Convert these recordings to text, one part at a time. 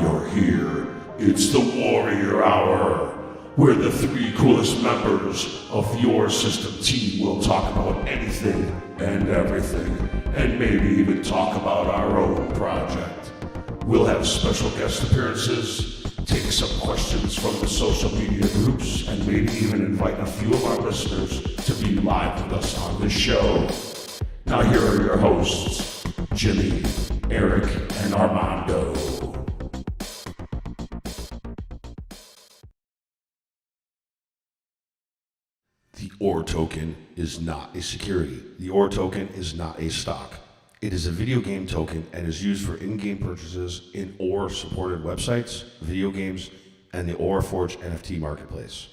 you're here. It's the Warrior Hour, where the three coolest members of your system team will talk about anything and everything, and maybe even talk about our own project. We'll have special guest appearances, take some questions from the social media groups, and maybe even invite a few of our listeners to be live with us on the show. Now here are your hosts, Jimmy, Eric, and Armando. The OR token is not a security. The OR token is not a stock. It is a video game token and is used for in-game purchases in OR-supported websites, video games, and the OR Forge NFT marketplace.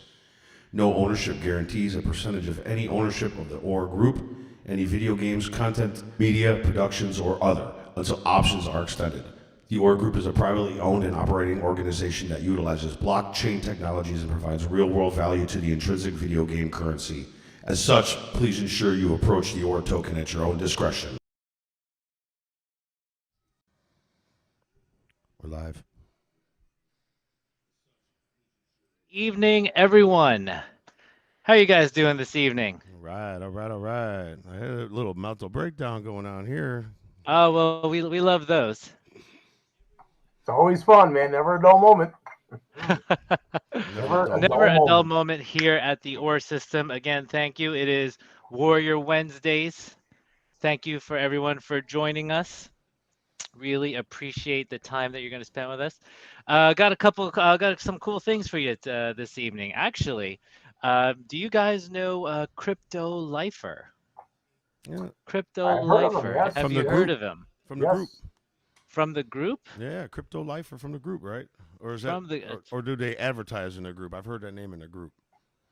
No ownership guarantees a percentage of any ownership of the OR group, any video games, content, media, productions, or other, until options are extended. The OR Group is a privately owned and operating organization that utilizes blockchain technologies and provides real-world value to the intrinsic video game currency. As such, please ensure you approach the OR token at your own discretion. We're live. Evening, everyone. How are you guys doing this evening? All right. I had a little mental breakdown going on here. Oh, well, we love those. It's always fun, man. Never a dull moment. Never a dull moment here at the OR system. Again, thank you. It is Warrior Wednesdays. Thank you for everyone for joining us. Really appreciate the time that you're going to spend with us. Got some cool things for you this evening. Actually, do you guys know Crypto Lifer? Yeah. Crypto Lifer. Yes. Have you heard of him? From the group. From the group? Yeah, Crypto Lifer from the group, right? Or is that or do they advertise in the group? I've heard that name in the group.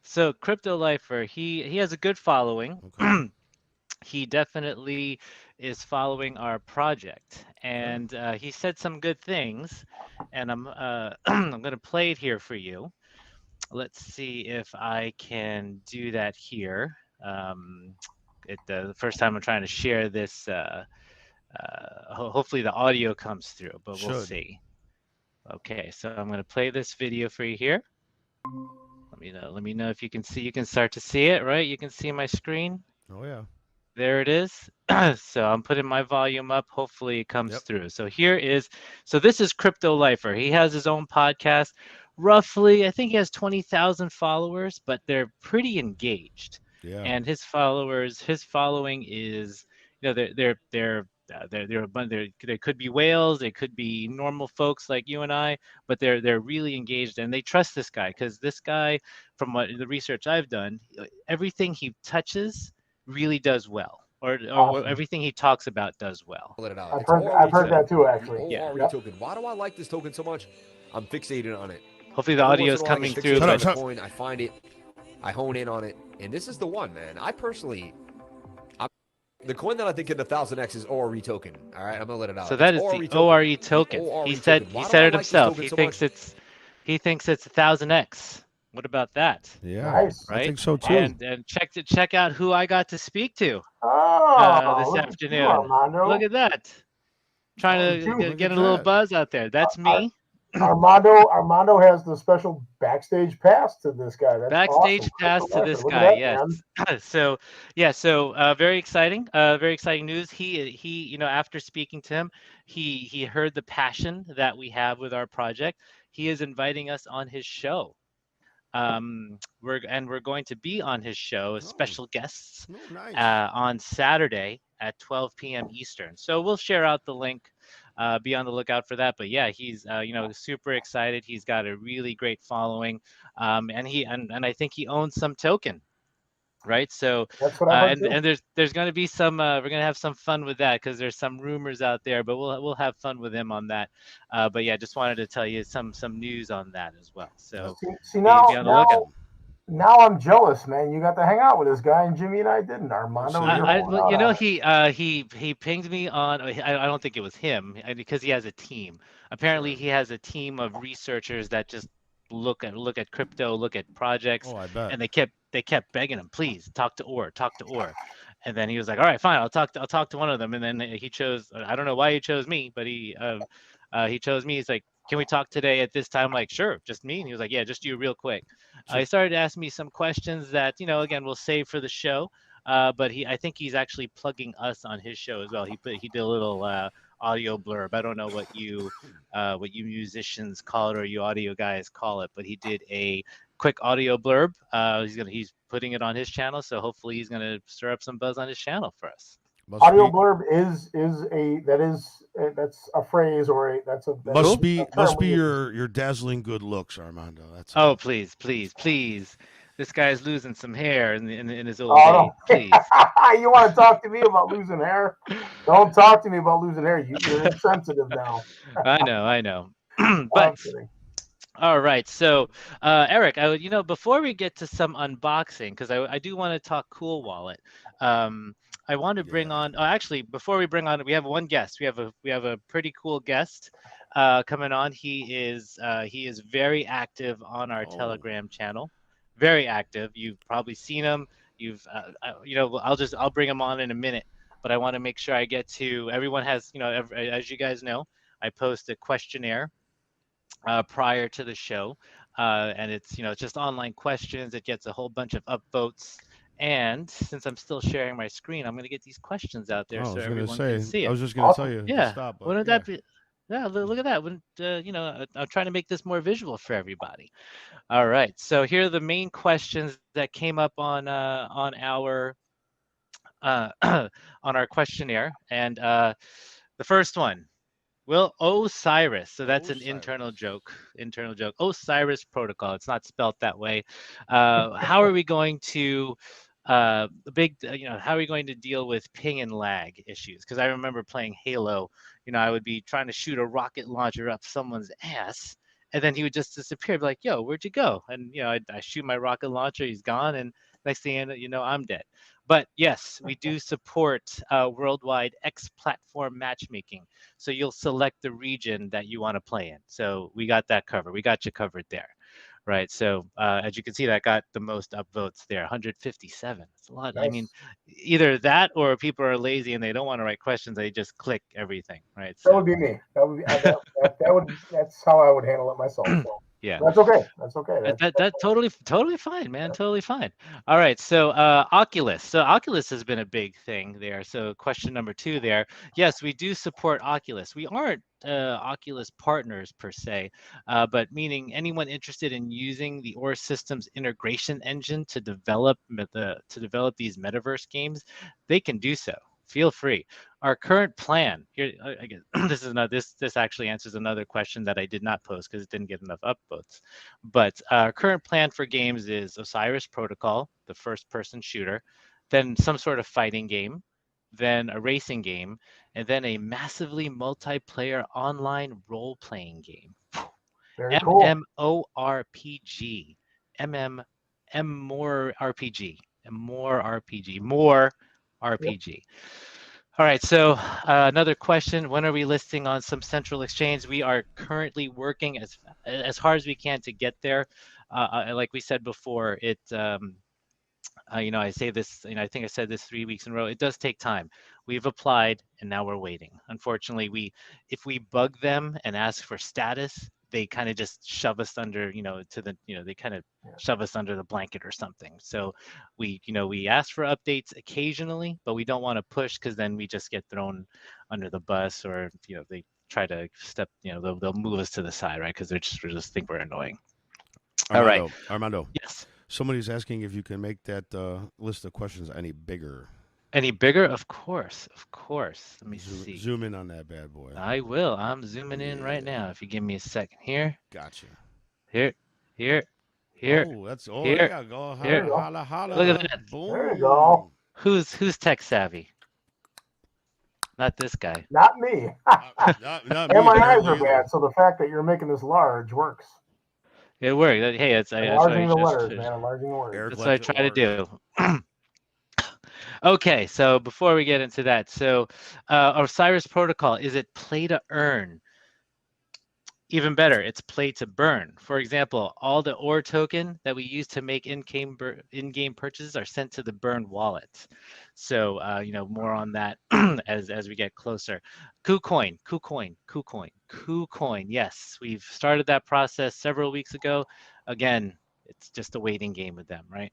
So Crypto Lifer, he has a good following. Okay. He definitely is following our project, and he said some good things, and I'm I'm going to play it here for you. Let's see if I can do that here. The first time I'm trying to share this, hopefully the audio comes through, but we'll see. Okay, so I'm going to play this video for you here. Let me know if you can see. You can start to see it, right? You can see my screen. Oh yeah. There it is. So I'm putting my volume up. Hopefully it comes through. So this is Crypto Lifer. He has his own podcast. Roughly, I think he has 20,000 followers, but they're pretty engaged. Yeah. And his following is, they could be whales, they could be normal folks like you and I, but they're really engaged, and they trust this guy because this guy, from what the research I've done, everything he touches really does well, or everything he talks about does well. I've heard that too, actually. Yeah. Token. Why do I like this token so much? I'm fixated on it. Hopefully the audio is coming through. I find it, I hone in on it, and this is the one, man. The coin that I think in the 1000x is ORE token. All right, I'm gonna let it out. So that is the ORE token. He said it himself. He thinks it's 1000x. What about that? Yeah, nice. Right? I think so too. And check out who I got to speak to this afternoon. Look at that. Trying to get a little buzz out there. That's me. Armando has the special backstage pass to this guy. That's backstage awesome. pass to this guy. Yes. So very exciting. Very exciting news. He after speaking to him, he heard the passion that we have with our project. He is inviting us on his show. We're going to be on his show as special guests on Saturday at 12 p.m. Eastern. So we'll share out the link. Be on the lookout for that. But yeah, he's super excited. He's got a really great following, and I think he owns some token, right? So that's what I and there's going to be some we're going to have some fun with that because there's some rumors out there, but we'll have fun with him on that. But yeah, just wanted to tell you some news on that as well. So see now, be on the lookout. Now I'm jealous, man. You got to hang out with this guy, and Jimmy and I didn't. Armando, he pinged me on. I don't think it was him because he has a team. Apparently, he has a team of researchers that just look at crypto, look at projects. Oh, I bet. And they kept begging him, please talk to OR. And then he was like, all right, fine, I'll talk to one of them. And then he chose. I don't know why he chose me, but he chose me. He's like, can we talk today at this time? I'm like, sure, just me. And he was like, yeah, just you real quick. He started to ask me some questions that, again, we'll save for the show. But I think he's actually plugging us on his show as well. He did a little audio blurb. I don't know what you musicians call it or you audio guys call it, but he did a quick audio blurb. He's putting it on his channel, so hopefully he's gonna stir up some buzz on his channel for us. Audio blurb that's a phrase or must be your dazzling good looks, Armando. That's please. This guy's losing some hair in his old age. Please. You want to talk to me about losing hair? Don't talk to me about losing hair. You're insensitive now. I know. But all right, so Eric, before we get to some unboxing, because I do want to talk Cool Wallet. I want to bring on. Actually, before we bring on, we have one guest. We have a pretty cool guest coming on. He is very active on our Telegram channel. Very active. You've probably seen him. I'll bring him on in a minute. But I want to make sure I get to everyone has. As you guys know, I post a questionnaire prior to the show, and it's just online questions. It gets a whole bunch of upvotes. And since I'm still sharing my screen, I'm going to get these questions out there so everyone can see it. I was just going to tell you. Yeah. Stop, wouldn't that be? Yeah. Look at that. I'm trying to make this more visual for everybody. All right. So here are the main questions that came up on our on our questionnaire, and the first one. Well, Osiris. So that's an internal joke. Osiris protocol. It's not spelt that way. How are we going to how are we going to deal with ping and lag issues? Because I remember playing Halo. I would be trying to shoot a rocket launcher up someone's ass, and then he would just disappear. I'd be like, "Yo, where'd you go?" And I shoot my rocket launcher. He's gone, and next thing you know, I'm dead. But yes, we do support worldwide X-platform matchmaking. So you'll select the region that you want to play in. So we got that covered. We got you covered there, right? So as you can see, that got the most upvotes there, 157. That's a lot. Nice. I mean, either that or people are lazy and they don't want to write questions. They just click everything, right? So, that would be me. That's how I would handle it myself. So. Yeah, that's okay. That's totally fine, man. Totally fine. All right, so Oculus. So Oculus has been a big thing there. So question number 2 there. Yes, we do support Oculus. We aren't Oculus partners per se, but meaning anyone interested in using the OR Systems integration engine to develop these metaverse games, they can do so. Feel free. Our current plan here, again, this actually answers another question that I did not post because it didn't get enough upvotes. But our current plan for games is Osiris Protocol, the first-person shooter, then some sort of fighting game, then a racing game, and then a massively multiplayer online role-playing game. Very cool. MMORPG. More RPG. More RPG. Yep. All right, so another question, when are we listing on some central exchange? We are currently working as hard as we can to get there. Like we said before, I say this, I think I said this 3 weeks in a row, it does take time. We've applied and now we're waiting. Unfortunately, if we bug them and ask for status, they kind of just shove us under, they kind of shove us under the blanket or something. So we ask for updates occasionally, but we don't want to push because then we just get thrown under the bus, or they try to step, they'll move us to the side, right? Because they just think we're annoying. Armando, all right, Armando. Yes. Somebody's asking if you can make that list of questions any bigger. Any bigger? Of course. Let me see. Zoom in on that bad boy. I will. I'm zooming in right now. If you give me a second here. Gotcha. Here. Oh, that's all. Here. Yeah, go holla. Look at that. Boom. There you go. Who's tech savvy? Not this guy. Not me. not me. And my eyes are bad, so the fact that you're making this large works. It worked. Hey, enlarging the letters, man. Enlarging the words. That's what I try to do. Okay, so before we get into that, so Osiris Protocol, is it play to earn? Even better, it's play to burn. For example, all the ore token that we use to make in-game purchases are sent to the burn wallet. So more on that as we get closer. KuCoin. Yes, we've started that process several weeks ago. Again, it's just a waiting game with them, right?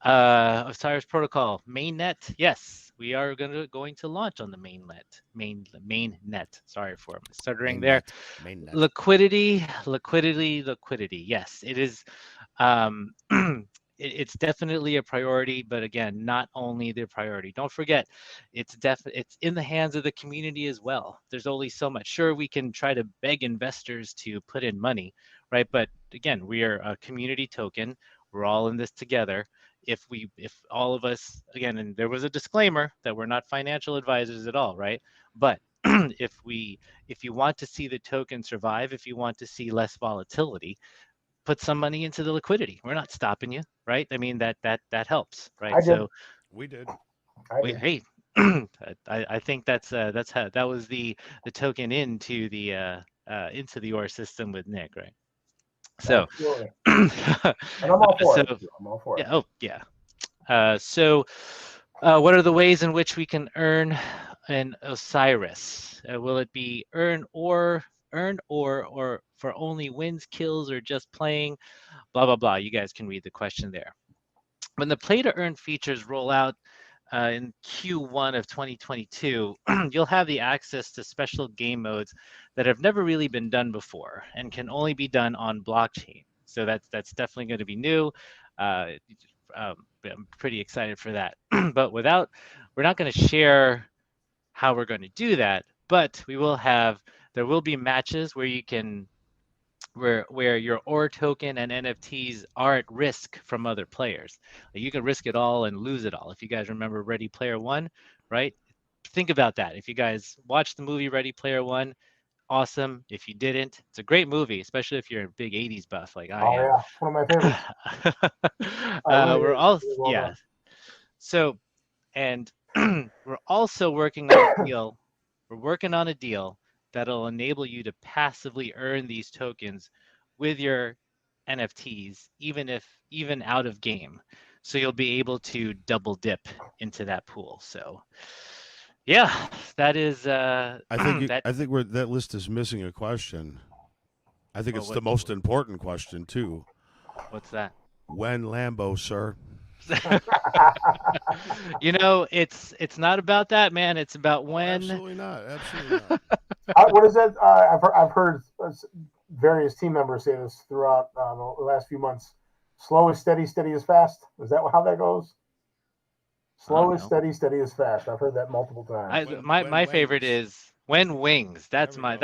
Osiris Protocol mainnet. Yes, we are going to launch on the mainnet. Sorry for stuttering there. Mainnet. Liquidity. Yes, it is. It's definitely a priority, but again, not only the priority. Don't forget, it's in the hands of the community as well. There's only so much. Sure, we can try to beg investors to put in money, right? But again, we are a community token. We're all in this together. If all of us, again, and there was a disclaimer that we're not financial advisors at all, right? But if you want to see the token survive, if you want to see less volatility, put some money into the liquidity. We're not stopping you, right? I mean that helps, right? So we did. Hey, I think that's how that was the token into the OR system with Nick, right? So, and I'm all for it. I'm all for it. Yeah. Oh, yeah. So, what are the ways in which we can earn an Osiris? Will it be earn or for only wins, kills, or just playing? Blah blah blah. You guys can read the question there. When the play to earn features roll out in Q1 of 2022, you'll have the access to special game modes that have never really been done before and can only be done on blockchain. So that's definitely going to be new. I'm pretty excited for that. But we're not going to share how we're going to do that, but there will be matches where you can where your OR token and NFTs are at risk from other players. You can risk it all and lose it all. If you guys remember Ready Player One, right? Think about that. If you guys watched the movie Ready Player One, awesome. If you didn't, it's a great movie, especially if you're a big 80s buff like I am. Oh yeah, one of my favorites. We're all yeah. So, and we're also working on a deal. We're working on a deal that'll enable you to passively earn these tokens with your NFTs, even out of game. So you'll be able to double dip into that pool. So yeah, that is I think that list is missing a question. I think it's the most important question too. What's that? When Lambo, sir? It's not about that, man. It's about when. Absolutely not. Absolutely not. What is that? I've heard various team members say this throughout the last few months. Slow is steady, steady is fast. Is that how that goes? Slow is steady, steady is fast. I've heard that multiple times. My favorite is when wings. That's what I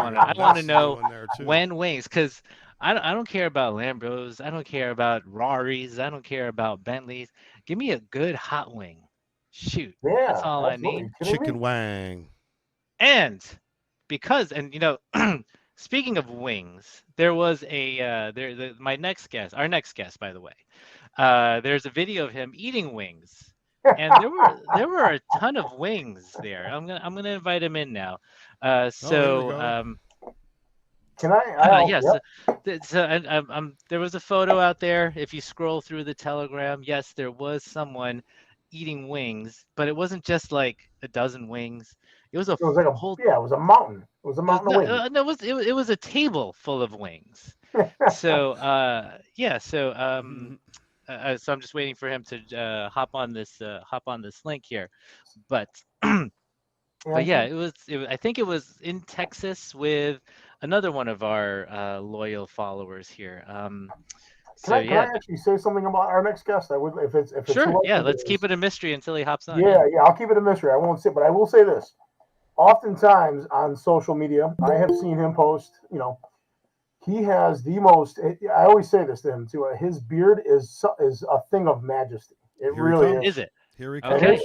want. I want to know when wings, because I don't care about Lambros. I don't care about Rarries. I don't care about Bentleys. Give me a good hot wing. Shoot. Yeah, that's all I need. Chicken wang. And speaking of wings, there was our next guest, by the way. There's a video of him eating wings. And there were a ton of wings there. I'm gonna invite him in now. Can I? Yes. There was a photo out there. If you scroll through the Telegram, yes, there was someone eating wings, but it wasn't just like a dozen wings. It was like a whole. Yeah, it was a mountain. It was a mountain of wings. No, it was a table full of wings. So So I'm just waiting for him to hop on this link here, but. But yeah, I think it was in Texas with another one of our loyal followers here. Can I actually say something about our next guest? I would, if it's sure. Yeah, let's keep it a mystery until he hops on. Yeah, I'll keep it a mystery. I won't say, but I will say this. Oftentimes on social media, I have seen him post. He has the most. I always say this to him too. His beard is a thing of majesty. It really is. Is it? Here he comes. Okay.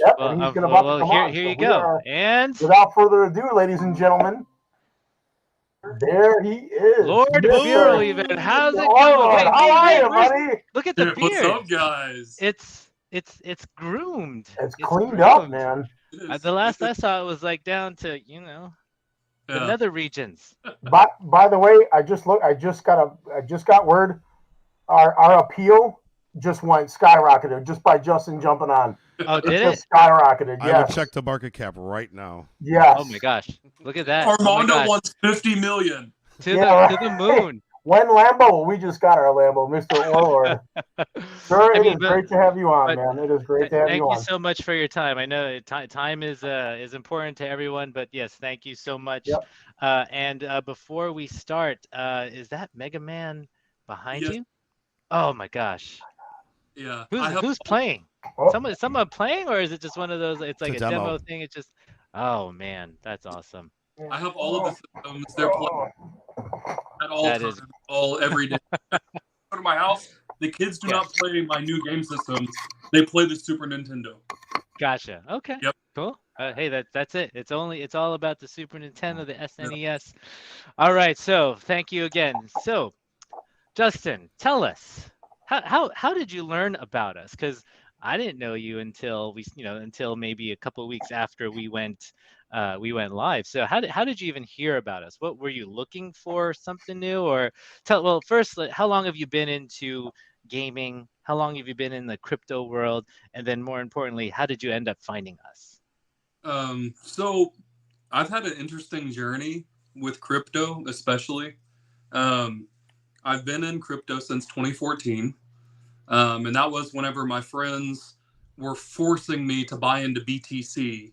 Here you go. And without further ado, ladies and gentlemen, there he is. Lord Bureau, even. How's it going? How are you, buddy? Look at the beard. What's up, guys? It's groomed. It's cleaned up, man. The last I saw, it was like down to The nether regions. By the way, I just got word. Our appeal just went skyrocketed just by Justin jumping on. Oh, did Just it? skyrocketed. I would Yes. check the market cap right now. Yes. Oh my gosh! Look at that. Oh my Armando gosh. wants 50 million. To Yeah, the moon. When Lambo? We just got our Lambo, Mr. Warlord. Sir, I it mean, is great to have you on, but man. It is great to have thank you you on. so much for your time. I know time is important to everyone, but yes, thank you so much. Yep. And before we start, is that Mega Man behind Yes. you? Oh my gosh. Yeah. Who's playing? Oh, Someone playing, or is it just one of those? It's like It's a a demo demo. thing. It's just. Oh man, that's awesome. I have all of the systems. They're playing at all That times, is. every day. Go to my house. The kids do Yeah. not play my new game systems. They play the Super Nintendo. Gotcha. Okay. Yep. Cool. Hey, that's it. It's all about the Super Nintendo, the SNES. All right. So thank you again. So, Justin, tell us how did you learn about us? Because I didn't know you until until maybe a couple of weeks after we went live. So how did you even hear about us? What were you looking for? Something new, or well, first, how long have you been into gaming? How long have you been in the crypto world? And then more importantly, how did you end up finding us? So I've had an interesting journey with crypto, especially. I've been in crypto since 2014. And that was whenever my friends were forcing me to buy into BTC.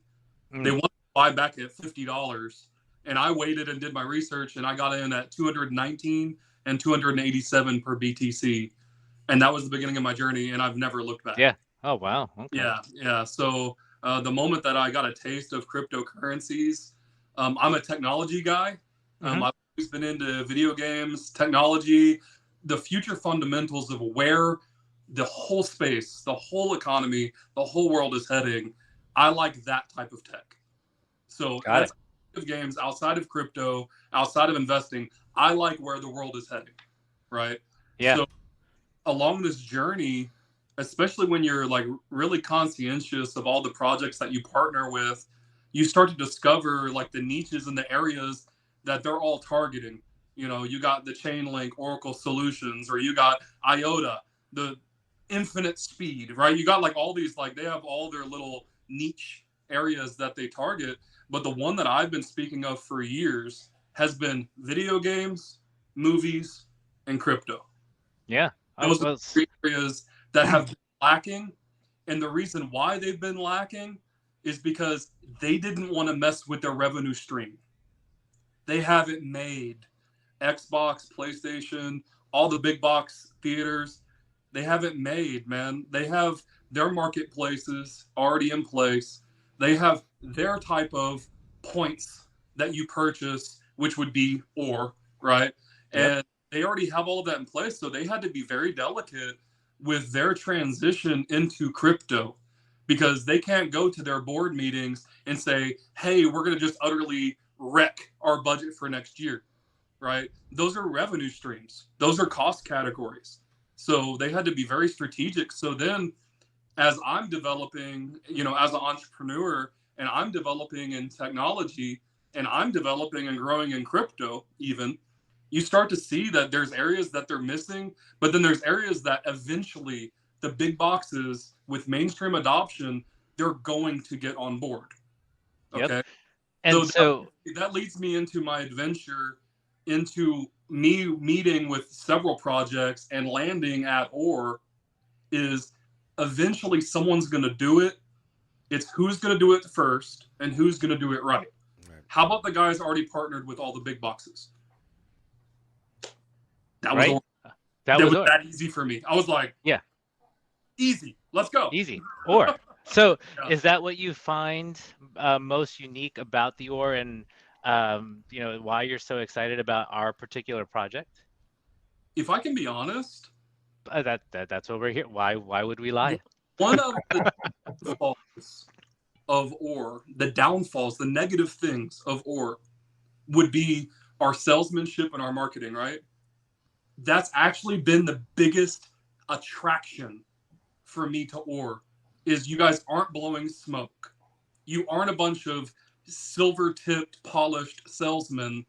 They wanted to buy back at $50. And I waited and did my research, and I got in at 219 and 287 per BTC. And that was the beginning of my journey, and I've never looked back. Yeah. Oh, wow. Okay. Yeah. So the moment that I got a taste of cryptocurrencies, I'm a technology guy. I've always been into video games, technology, the future fundamentals of where the whole space, the whole economy, the whole world is heading. I like that type of tech. So that's of games outside of crypto, outside of investing. I like where the world is heading, right? Yeah. So along this journey, especially when you're like really conscientious of all the projects that you partner with, you start to discover like the niches and the areas that they're all targeting. You got the Chainlink, Oracle Solutions, or you got IOTA, the infinite speed, right? You got like all these, like they have all their little niche areas that they target. But the one that I've been speaking of for years has been video games, movies, and crypto. Yeah. Those are the three areas that have been lacking. And the reason why they've been lacking is because they didn't want to mess with their revenue stream. They haven't made Xbox, PlayStation, all the big box theaters. They haven't made, man. They have their marketplaces already in place. They have their type of points that you purchase, which would be ore, right? Yep. And they already have all of that in place. So they had to be very delicate with their transition into crypto, because they can't go to their board meetings and say, hey, we're going to just utterly wreck our budget for next year, right? Those are revenue streams. Those are cost categories. So they had to be very strategic. So then as I'm developing, as an entrepreneur, and I'm developing in technology, and I'm developing and growing in crypto even, you start to see that there's areas that they're missing, but then there's areas that eventually the big boxes with mainstream adoption, they're going to get on board. Okay. Yep. And so that leads me into my adventure, into me meeting with several projects and landing at OR, is eventually someone's going to do it. It's who's going to do it first and who's going to do it right. How about the guys already partnered with all the big boxes? That was that was that easy for me. I was like, yeah, easy. Let's go. Easy. Or so yeah. Is that what you find most unique about the OR, and why you're so excited about our particular project? If I can be honest, that's what we're here. Why would we lie? One of the downfalls of OR, the downfalls, the negative things of OR, would be our salesmanship and our marketing, right? That's actually been the biggest attraction for me to OR, is you guys aren't blowing smoke. You aren't a bunch of silver-tipped, polished salesman.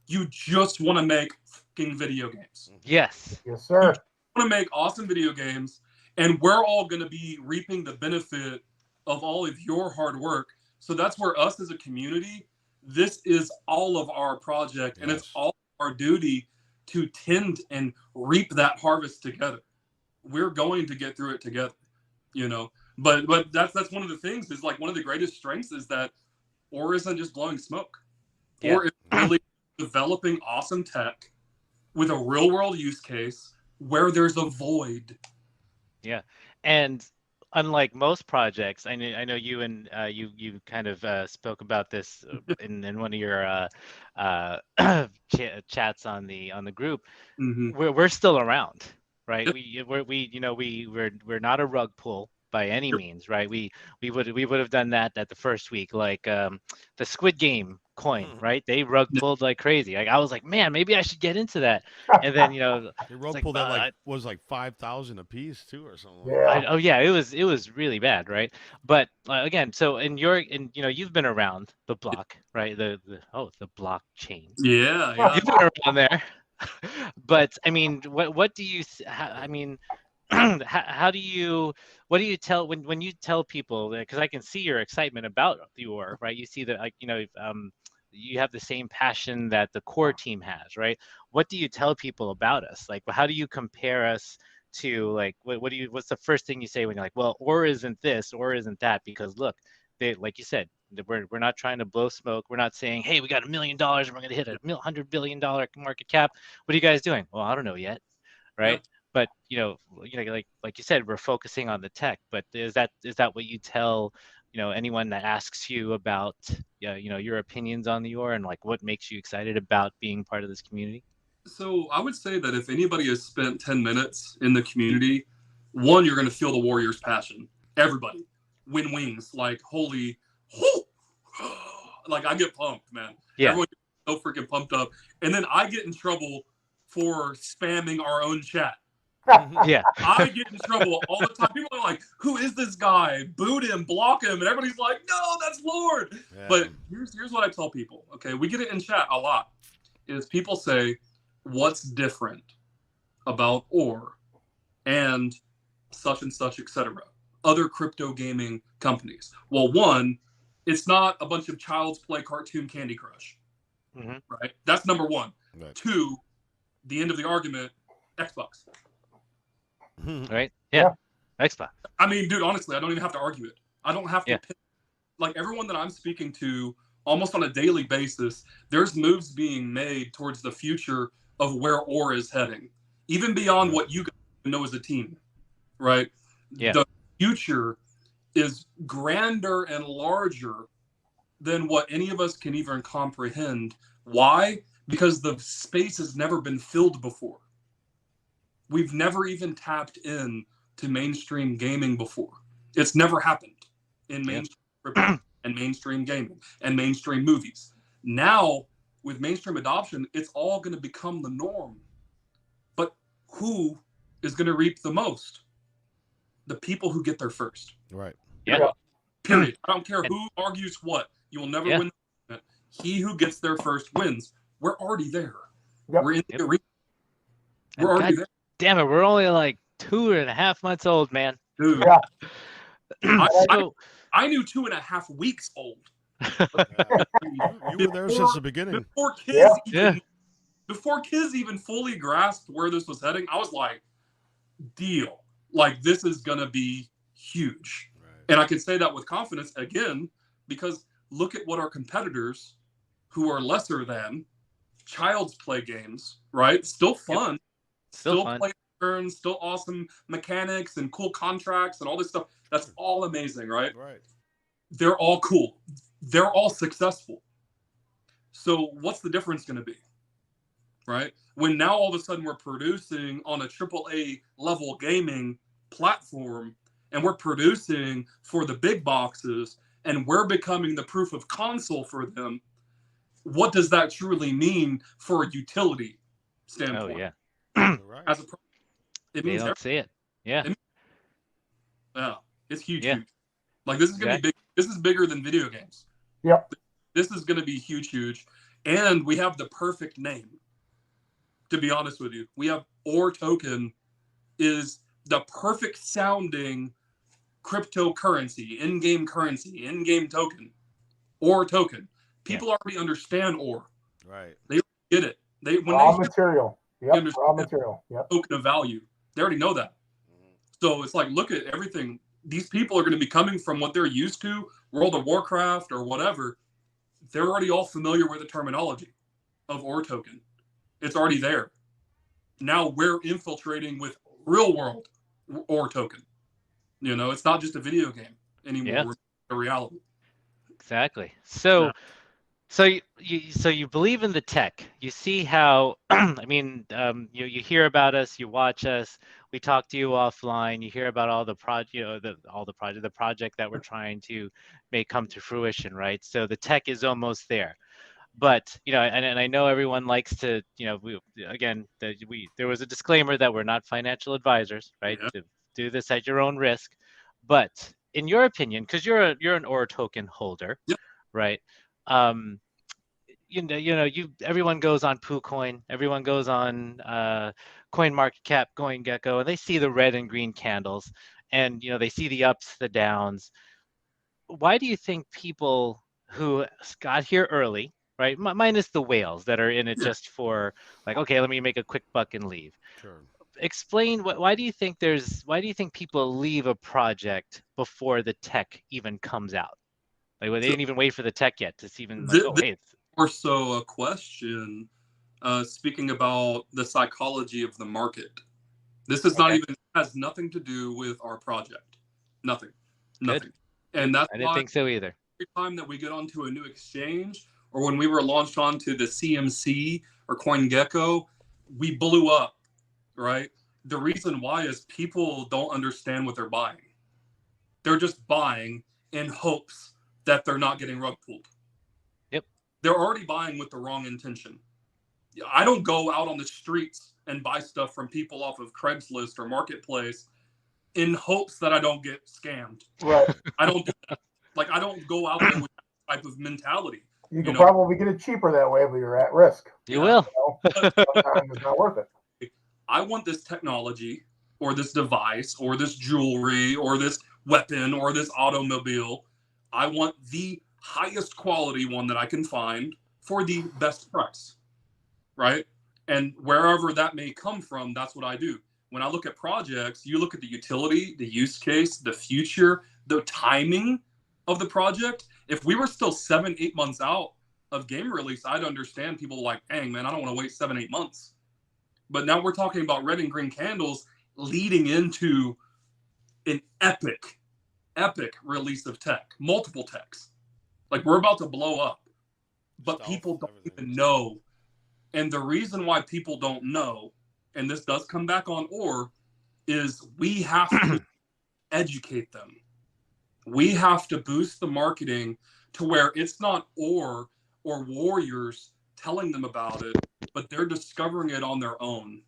You just want to make fucking video games. Yes. Yes, sir. Want to make awesome video games, and we're all going to be reaping the benefit of all of your hard work. So that's where us as a community, this is all of our project, and it's all our duty to tend and reap that harvest together. We're going to get through it together, you know. But that's one of the things, is like one of the greatest strengths is that OR isn't just blowing smoke. Yeah. OR is really developing awesome tech with a real world use case where there's a void. Yeah, and unlike most projects, I know you and you kind of spoke about this in one of your chats on the group. Mm-hmm. We're still around, right? Yep. We're not a rug pull by any means, right? We would have done that at the first week, like the Squid Game coin, right? They rug pulled like crazy. Like I was like, man, maybe I should get into that. And then they rug pulled that was like 5,000 a piece too, or something. Yeah. Oh yeah, it was really bad, right? But again, so you've been around the block, right? The blockchain. Yeah. You've been around there. But I mean, what do you? I mean, how do you? What do you tell when you tell people? Because I can see your excitement about the OR, right? You see that, like, you have the same passion that the core team has, right? What do you tell people about us? Like, how do you compare us to, like, what's the first thing you say when you're like, well, OR isn't this, OR isn't that? Because look, they, like you said, we're not trying to blow smoke. We're not saying, hey, we got $1 million and we're going to hit $100 billion market cap. What are you guys doing? Well, I don't know yet, right? Yeah. But like you said, we're focusing on the tech. But is that what you tell anyone that asks you about your opinions on the OR and like what makes you excited about being part of this community? So I would say that if anybody has spent 10 minutes in the community, one, you're going to feel the Warriors' passion. Everybody. Win wings. Like, holy, like I get pumped, man. Yeah. Everyone gets so freaking pumped up. And then I get in trouble for spamming our own chat. Yeah. I get in trouble all the time. People are like, who is this guy? Boot him, block him. And everybody's like, no, that's Lord. Yeah. But here's what I tell people. Okay, we get it in chat a lot. Is people say, what's different about OR and such, etc. Other crypto gaming companies? Well, one, it's not a bunch of Child's Play cartoon Candy Crush. Mm-hmm. Right? That's number one. Right. Two, the end of the argument, Xbox. Right? Yeah. Xbox. I mean, dude, honestly, I don't even have to argue it. I don't have to pick. Like, everyone that I'm speaking to almost on a daily basis, there's moves being made towards the future of where OR is heading, even beyond what you guys know as a team, right? Yeah. The future is grander and larger than what any of us can even comprehend. Why? Because the space has never been filled before. We've never even tapped in to mainstream gaming before. It's never happened in mainstream crypto and mainstream gaming and mainstream movies. Now, with mainstream adoption, it's all going to become the norm. But who is going to reap the most? The people who get there first. Right. Yeah. Period. I don't care who argues what. You will never win. He who gets there first wins. We're already there. Yep. We're in the arena. We're already there. Damn it, we're only like 2.5 months old, man. Dude. Yeah. I knew 2.5 weeks old. You were there since the beginning. Before kids even fully grasped where this was heading, I was like, deal. Like, this is going to be huge. Right. And I can say that with confidence, again, because look at what our competitors, who are lesser than Child's Play games, right? Still fun. Yep. Still fun. Play turns, still awesome mechanics and cool contracts and all this stuff. That's all amazing, right? Right. They're all cool. They're all successful. So what's the difference going to be, right? When now all of a sudden we're producing on a AAA level gaming platform and we're producing for the big boxes and we're becoming the proof of console for them, what does that truly mean for a utility standpoint? Oh, yeah. As a it means they don't see it. Yeah. Yeah. It's huge. Yeah. Huge. Like, this is going to be big. This is bigger than video games. Yep. This is going to be huge. And we have the perfect name. To be honest with you, we have OR token is the perfect sounding cryptocurrency, in-game currency, in-game token, OR token. People already understand OR. Right. They get it. Raw material. Yep. Raw material. Yep. Token of value. They already know that. So it's like, look at everything. These people are going to be coming from what they're used to, World of Warcraft or whatever. They're already all familiar with the terminology of OR token. It's already there. Now we're infiltrating with real world OR token. You know, it's not just a video game anymore. Yeah. We're a reality. Exactly. So, so you believe in the tech. You see how I mean, you hear about us, you watch us, we talk to you offline. You hear about all the the project that we're trying to make come to fruition, right? So the tech is almost there. But and I know everyone likes to, there was a disclaimer that we're not financial advisors, right? Yeah. To do this at your own risk. But in your opinion, because you're an OR token holder, Yep. right? Everyone goes on PooCoin, everyone goes on CoinMarketCap, CoinGecko, and they see the red and green candles, and they see the ups, the downs. Why do you think people who got here early, right, minus the whales that are in it just for like, okay, let me make a quick buck and leave. Sure. Explain why do you think people leave a project before the tech even comes out? Like, they didn't even wait for the tech yet to see even like, hey. Or so a question, speaking about the psychology of the market. This is has nothing to do with our project. Nothing. And that's I didn't think so either. Every time that we get onto a new exchange, or when we were launched onto the CMC or CoinGecko, we blew up, right? The reason why is people don't understand what they're buying. They're just buying in hopes that they're not getting rug pulled. Yep. They're already buying with the wrong intention. I don't go out on the streets and buy stuff from people off of Craigslist or Marketplace in hopes that I don't get scammed. Right. I don't do that. Like, I don't go out there with that type of mentality. You can probably get it cheaper that way, but you're at risk. You will. Sometimes it's not worth it. I want this technology or this device or this jewelry or this weapon or this automobile. I want the highest quality one that I can find for the best price, right? And wherever that may come from, that's what I do. When I look at projects, you look at the utility, the use case, the future, the timing of the project. If we were still 7-8 months out of game release, I'd understand people like, dang, man, I don't want to wait 7-8 months. But now we're talking about red and green candles leading into an epic release of tech, multiple techs. Like, we're about to blow up, but people don't even know. And the reason why people don't know, and this does come back on OR, is we have to educate them. We have to boost the marketing to where it's not OR or Warriors telling them about it, but they're discovering it on their own.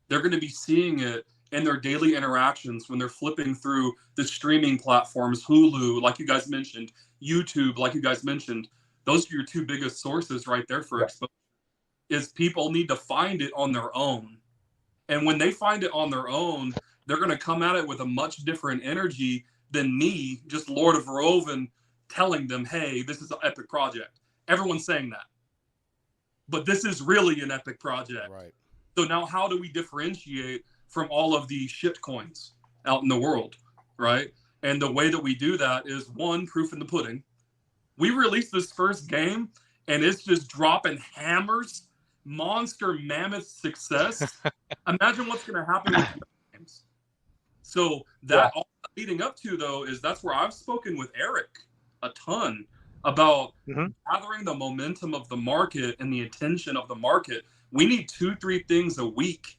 They're going to be seeing it in their daily interactions when they're flipping through the streaming platforms, Hulu, like you guys mentioned, YouTube, like you guys mentioned. Those are your two biggest sources right there for exposure. Is people need to find it on their own. And when they find it on their own, they're going to come at it with a much different energy than me, just Lord of Roven, telling them, hey, this is an epic project. Everyone's saying that. But this is really an epic project. Right. So now how do we differentiate from all of the shit coins out in the world, right? And the way that we do that is, one, proof in the pudding. We released this first game, and it's just dropping hammers, monster mammoth success. Imagine what's going to happen with games. So that all leading up to, though, is that's where I've spoken with Eric a ton about gathering the momentum of the market and the attention of the market. We need 2-3 things a week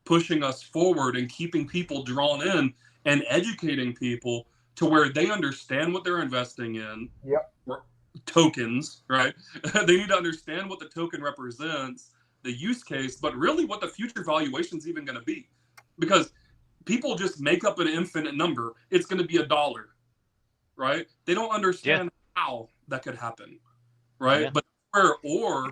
pushing us forward and keeping people drawn in and educating people to where they understand what they're investing in. Yep. Tokens, right? They need to understand what the token represents, the use case, but really what the future valuation is even going to be. Because people just make up an infinite number. It's going to be $1, right? They don't understand how that could happen. right? Yeah. But where or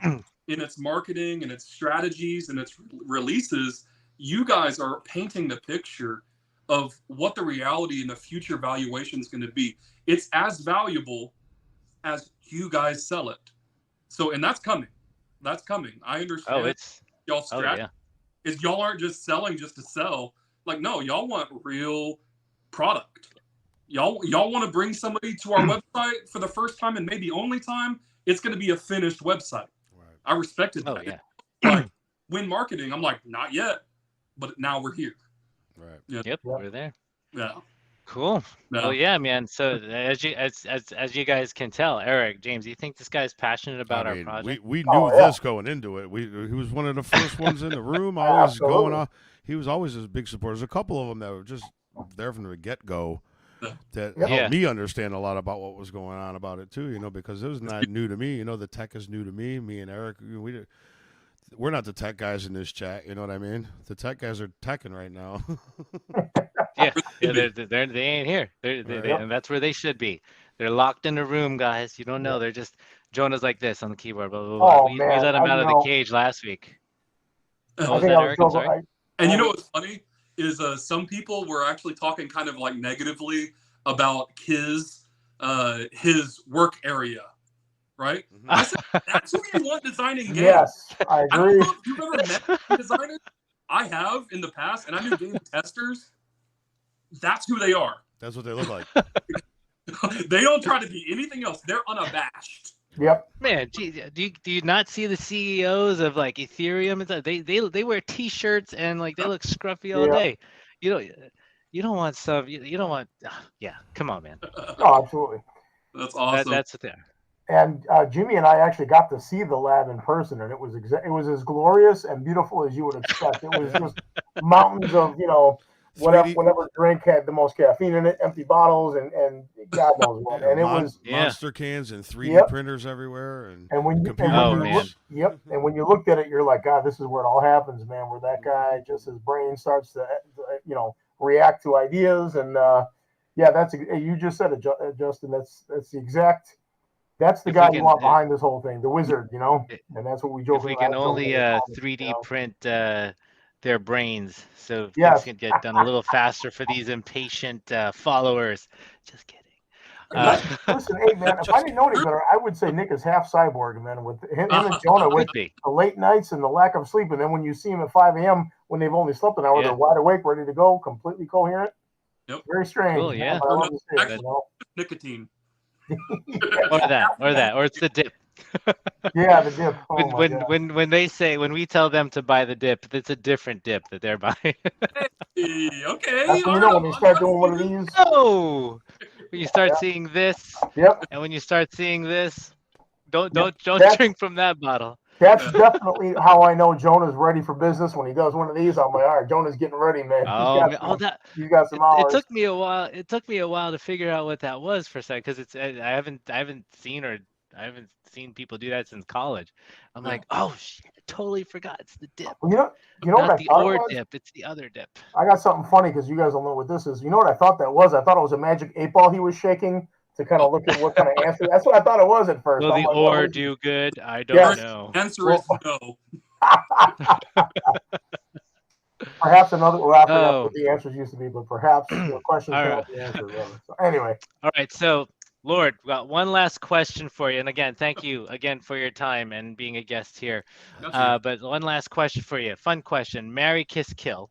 in its marketing and its strategies and its releases, you guys are painting the picture of what the reality and the future valuation is going to be. It's as valuable as you guys sell it. So, and that's coming. That's coming. I understand y'all strategy is y'all aren't just selling just to sell. Like, no, y'all want real product. Y'all want to bring somebody to our website for the first time and maybe only time. It's going to be a finished website. Right. I respected that. Oh yeah. Like when marketing, I'm like, not yet, but now we're here. Right. Yeah. Yep. We're there. Yeah. Cool. Yeah. Well, yeah, man. So as you guys can tell, Eric, James, you think this guy's passionate about our project? We knew this going into it. He was one of the first ones in the room, always going off. He was always a big supporter. There's a couple of them that were just there from the get-go that helped me understand a lot about what was going on about it too, because it was not new to me. The tech is new to me. Me and Eric, we're not the tech guys in this chat. You know what I mean? The tech guys are teching right now. They ain't here. And that's where they should be. They're locked in a room, guys. You don't know. They're just Jonah's like this on the keyboard. Blah, blah, blah. We let him out of the cage last week. What was that, Eric? I'm sorry. And you know what's funny is some people were actually talking kind of like negatively about his work area, right? I said, that's who you want designing games. Yes, I agree. I don't know if you've ever met designers. I have in the past, and I knew game testers. That's who they are. That's what they look like. They don't try to be anything else. They're unabashed. Yep. Man, gee, do you not see the CEOs of like Ethereum and stuff? They wear T-shirts and like they look scruffy all day. You don't want stuff. You don't want. Yeah, come on, man. Oh, absolutely. That's awesome. That's the thing. And Jimmy and I actually got to see the lab in person, and it was as glorious and beautiful as you would expect. It was just mountains of whatever drink had the most caffeine in it, empty bottles, and God knows what. And it was monster cans and 3D printers everywhere, and when when you looked at it, you're like, God, this is where it all happens, man. Where that guy just his brain starts to react to ideas, and that's you just said it, Justin. That's the exact. That's the guy you want behind this whole thing, the wizard, and that's what we joke about. If we can only 3D print their brains so things can get done a little faster for these impatient followers. Just kidding. Listen, hey, man, if I didn't know any better, I would say Nick is half cyborg, man, with him and Jonah with the late nights and the lack of sleep. And then when you see him at 5 a.m. when they've only slept an hour, they're wide awake, ready to go, completely coherent. Yep. Very strange. Cool, yeah. Nicotine. or it's the dip. Yeah, the dip. Oh when they say, when we tell them to buy the dip, it's a different dip that they're buying. Okay. That's when when they start doing one of these. Oh, when you start seeing this. Yep. And when you start seeing this, don't drink from that bottle. That's definitely how I know Jonah's ready for business. When he does one of these, I'm like, all right, Jonah's getting ready, man. He's got some hours. It took me a while to figure out what that was for a second, because I haven't seen people do that since college. I'm like, oh shit, I totally forgot. It's the dip. You know not what the ore dip, it's the other dip. I got something funny because you guys don't know what this is. You know what I thought that was? I thought it was a magic 8-ball he was shaking to kind of look at what kind of answer. That's what I thought it was at first. Will the ore do good? I don't know. Answer is no. Perhaps another. Well, I forgot what the answers used to be, but perhaps the question cannot be answered. So anyway. All right. So, Lord, we got one last question for you. And again, thank you again for your time and being a guest here. But one last question for you. Fun question. Marry, kiss, kill.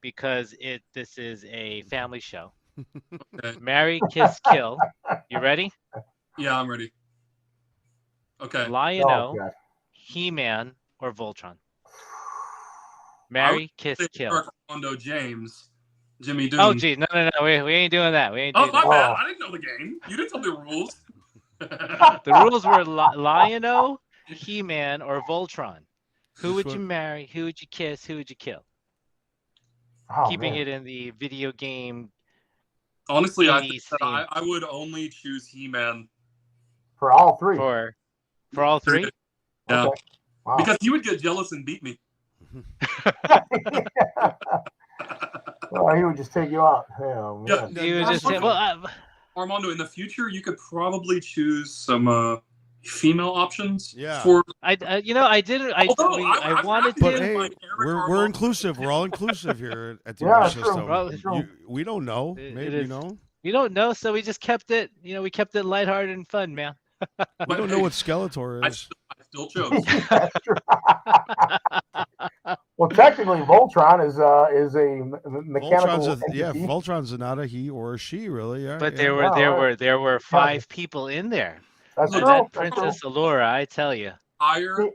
Because this is a family show. Okay. Marry, kiss, kill. You ready? Yeah, I'm ready. Okay. Lion-O, He-Man, or Voltron? Marry, kiss, kill. Armando James, Jimmy Doom. Oh, gee, no, we ain't doing that. We ain't doing my that. bad. I didn't know the game. You didn't tell the rules. The rules were Lion-O, He-Man, or Voltron. Who would you marry? Who would you kiss? Who would you kill? Keeping it in the video game. Honestly, I would only choose He-Man. For all three? For all three? Yeah. Okay. Wow. Because he would get jealous and beat me. Well, he would just take you out. He would just say, Armando, in the future, you could probably choose some female options. Yeah. For I didn't. although I wanted But to. hey, like Eric we're Armand- inclusive. We're all inclusive here at the Yeah, Orr that's true. system. Well, True. We don't know. It Maybe is. you know. We don't know, so we just kept it. We kept it lighthearted and fun, man. We But don't know hey, what Skeletor I is. still chose. That's true. Well, technically, Voltron is a mechanical entity. Voltron's not a he or a she, really. Yeah, But yeah. there were 5 people in there. That's Look, true. That That's true. Princess Allura, I tell you. Hire.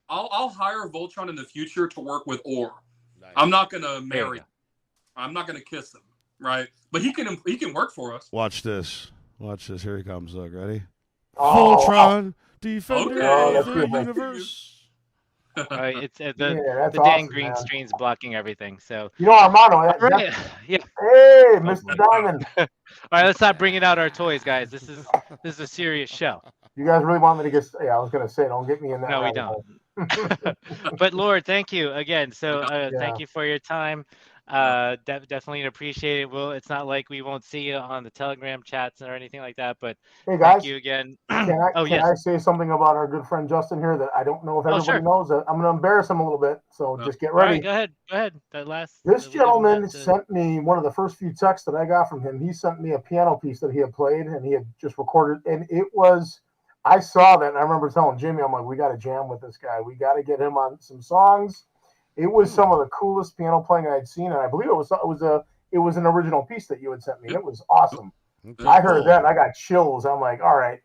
I'll hire Voltron in the future to work with Orr. Nice. I'm not gonna There you marry. go. I'm not gonna kiss him, right? But he can work for us. Watch this. Here he comes. Look, ready? Oh, Voltron, defender Okay. Oh, of that's the good. universe. It's yeah, the that's Dan awesome, Green man. screen's blocking everything. So You know, Armando. all right, yeah. Hey, Mr. Diamond. All right, let's stop bringing out our toys, guys. This is a serious show. You guys really want me to get? Yeah, I was gonna say, don't get me in that. No, we rabbit don't. hole. But Lord, thank you again. So Yeah. thank you for your time. Definitely appreciate it. It's not like we won't see you on the Telegram chats or anything like that, but Hey thank guys, you again. can Yes. I say something about our good friend Justin here that I don't know if everybody sure. knows? I'm going to embarrass him a little bit, so just get All right, ready. go ahead. That last. This we'll give him gentleman that, sent me one of the first few texts that I got from him. He sent me a piano piece that he had played and he had just recorded, and it was. I saw that and I remember telling Jimmy, I'm like, we got to jam with this guy. We got to get him on some songs. It was some of the coolest piano playing I'd seen, and I believe it was an original piece that you had sent me. It was awesome. Okay, I heard cool. that and I got chills. I'm like, all right,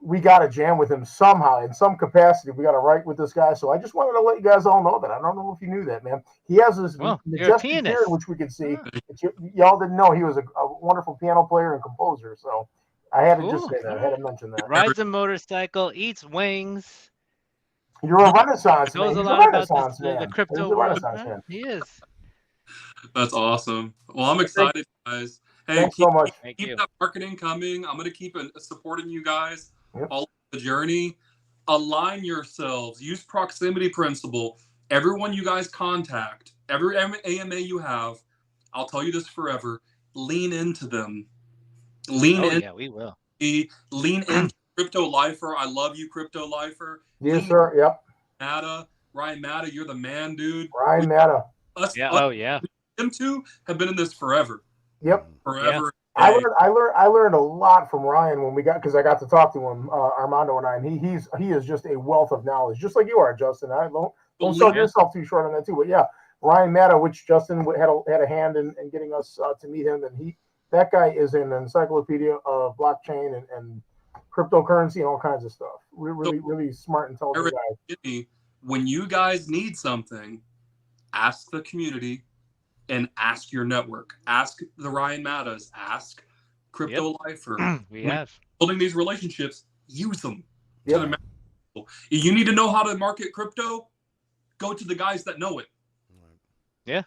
we got to jam with him somehow in some capacity. We got to write with this guy. So I just wanted to let you guys all know that. I don't know if you knew that, man. He has this Well, you're a majestic pianist. beard, which we could see. Y'all didn't know he was a wonderful piano player and composer. So I had to just Cool. say that. I had to mention that. Rides a motorcycle, eats wings. You're a Renaissance man. Knows a He's lot about Renaissance the man. crypto He's a world. Renaissance Huh? man. He is. That's awesome. Well, I'm excited, guys. Hey, Thanks so much. Thank keep you. that marketing coming. I'm gonna keep supporting you guys Yep. all the journey. Align yourselves. Use proximity principle. Everyone you guys contact, every AMA you have, I'll tell you this forever. Lean into them. Lean in. Yeah, we will. Lean into Crypto Lifer. I love you, Crypto Lifer. Yes, Lean sir. Yep. Matta, Ryan Matta, you're the man, dude. Ryan Matta. Yeah. Oh yeah. Them two have been in this forever. Yep. Forever. I learned a lot from Ryan when we got, because I got to talk to him, Armando and I, and he is just a wealth of knowledge, just like you are, Justin. I don't sell yourself too short on that too, but yeah, Ryan Matta, which Justin had a hand in getting us to meet him, and that guy is an encyclopedia of blockchain and cryptocurrency and all kinds of stuff. Really smart, intelligent guy. When you guys need something, ask the community. And ask your network. Ask the Ryan Mattas. Ask Crypto Lifer. We have. Building these relationships, use them. Yep. You need to know how to market crypto, go to the guys that know it. Yeah,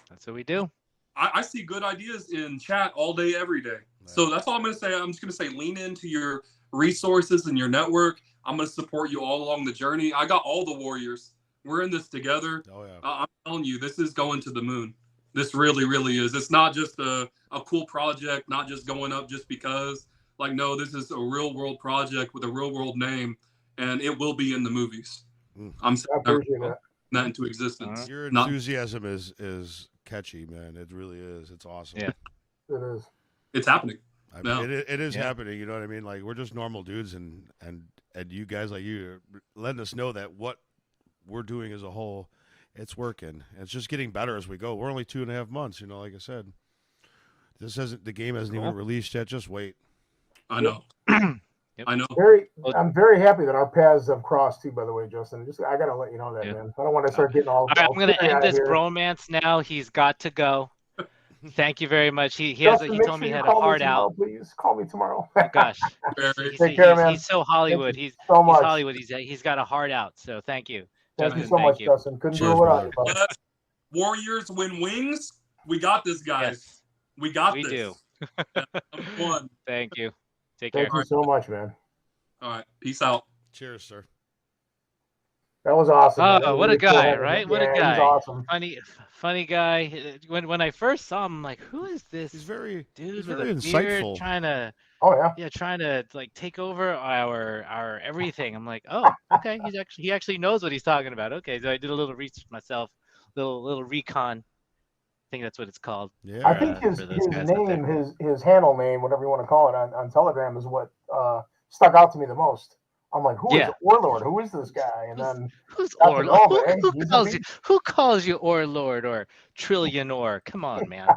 that's what we do. I see good ideas in chat all day, every day. So that's all I'm going to say. I'm just going to say lean into your resources and your network. I'm going to support you all along the journey. I got all the warriors. We're in this together. Oh, yeah. I'm telling you, this is going to the moon. This really, really is. It's not just a cool project, not just going up just because. Like, no, this is a real world project with a real world name, and it will be in the movies. I'm I appreciate that into existence. Your enthusiasm is catchy, man. It really is. It's awesome. Yeah. It is. It's happening. I mean, it is happening. You know what I mean? Like, we're just normal dudes, and you guys like you are letting us know that what we're doing as a whole, it's working. It's just getting better as we go. We're only 2.5 months, like I said. The game hasn't even released yet. Just wait. I know. Yep. I know. I'm very happy that our paths have crossed too, by the way, Justin. I gotta let you know that, man. I don't want to start getting all right, I'm gonna end this here. bromance now. He's got to go. Thank you very much. He Justin, told me he had a heart out. Please call me tomorrow. Oh, gosh. Take care, man. He's so Hollywood. He's much. Hollywood. He's got a heart out. So thank you. Thank Justin, you so much, Justin. Couldn't do it without you, brother. Yes. Warriors win wings. We got this, guys. Yes. We got We this. do. One. Thank you. Take care. Thank you so much, man. All right. Peace out. Cheers, sir. That was awesome. Oh, man. what a guy, right? What a Yeah, guy. He's awesome. Funny guy. When I first saw him, I'm like, who is this He's very dude he's with very a beard insightful. trying to Oh yeah. Yeah, trying to like take over our everything. I'm like, oh, okay. He actually knows what he's talking about. Okay, so I did a little research myself, little recon. I think that's what it's called Yeah. I think for his those his guys out there. name, his handle name, whatever you want to call it on Telegram, is what stuck out to me the most. I'm like, who is Yeah. Warlord? Who is this guy? And Who's then who's got to Orlord? know Who, him. Hey, he's a beast. who calls you Orlord or Trillionor? Come on, man.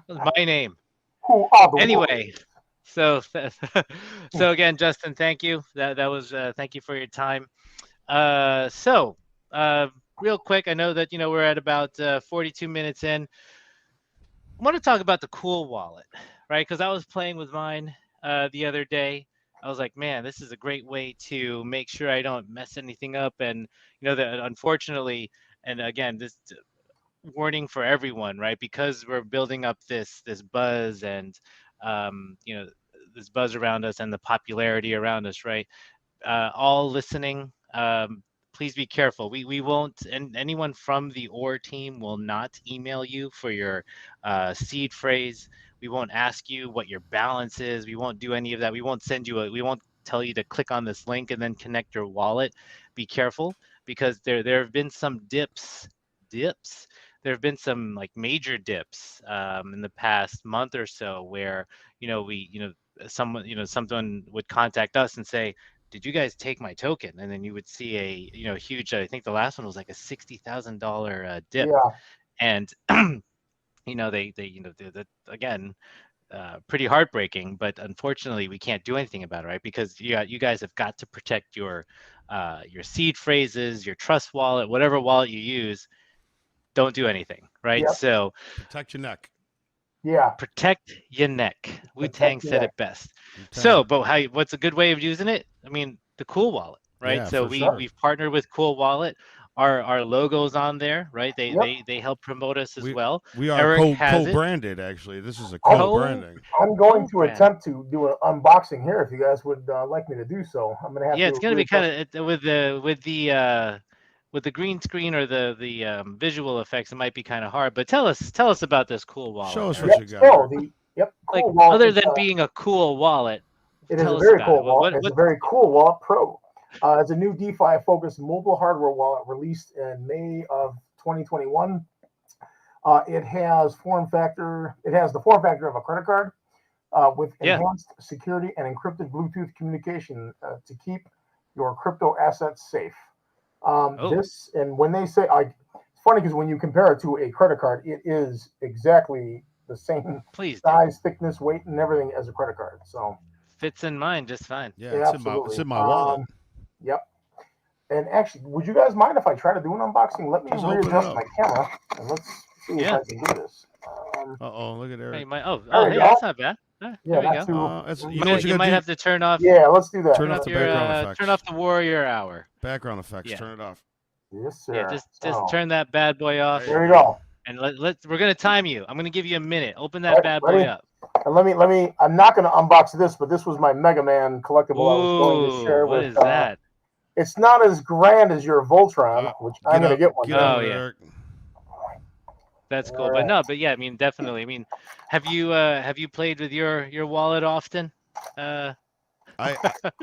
That's my name. Who are the Anyway, Warriors? so again, Justin, thank you. That was thank you for your time. Real quick, I know that we're at about 42 minutes in. I want to talk about the Cool Wallet, right? Because I was playing with mine the other day. I was like, man, this is a great way to make sure I don't mess anything up. And that unfortunately, and again, this warning for everyone, right? Because we're building up this buzz and this buzz around us and the popularity around us, right? All listening, please be careful. We won't, and anyone from the OR team will not email you for your seed phrase. We won't ask you what your balance is. We won't do any of that. We won't we won't tell you to click on this link and then connect your wallet. Be careful because there have been some dips. There have been some like major dips in the past month or so where someone would contact us and say, did you guys take my token? And then you would see a huge, I think the last one was like a $60,000 dip. Yeah. And again, pretty heartbreaking, but unfortunately we can't do anything about it, right? Because you guys have got to protect your seed phrases, your trust wallet, whatever wallet you use. Don't do anything, right? Yep. So protect your neck. Yeah. Protect your neck. Wu-Tang said it best. Wu-Tang. So, but what's a good way of using it? I mean, the Cool Wallet, right? Yeah, So we've partnered with Cool Wallet. Our logo's on there, right? They help promote us as well. We are Eric has co-branded, actually. This is a co-branding. I'm going to attempt to do an unboxing here if you guys would like me to do so. I'm gonna have to. Yeah, it's gonna be kind of with the green screen or the visual effects. It might be kind of hard, but tell us about this Cool Wallet. Show us Eric. what you got. So like Cool Wallet other than being a cool wallet, it is a very cool wallet. It's a very cool wallet Pro. It's a new DeFi-focused mobile hardware wallet released in May of 2021. It has the form factor of a credit card with enhanced security and encrypted Bluetooth communication to keep your crypto assets safe. This, and when they say, it's funny because when you compare it to a credit card, it is exactly the same size, thickness, weight, and everything as a credit card. So fits in mine just fine. Yeah, it's in my wallet. Yep. And actually, would you guys mind if I try to do an unboxing? Let me readjust my camera and let's see if I can do this. Look at Eric. Hey, that's not bad. There we go. You might have to turn off. Yeah, let's do that. Turn off the background effects. Turn off the Warrior Hour. Background effects. Turn it off. Yes, sir. Yeah, just turn that bad boy off. There you go. And we're gonna time you. I'm gonna give you a minute. Open that bad boy up. And let me. I'm not gonna unbox this, but this was my Mega Man collectible I was going to share with. What is that? It's not as grand as your Voltron, which I'm gonna get one. Oh yeah. That's cool, but yeah, I mean, definitely. I mean, have you played with your wallet often? I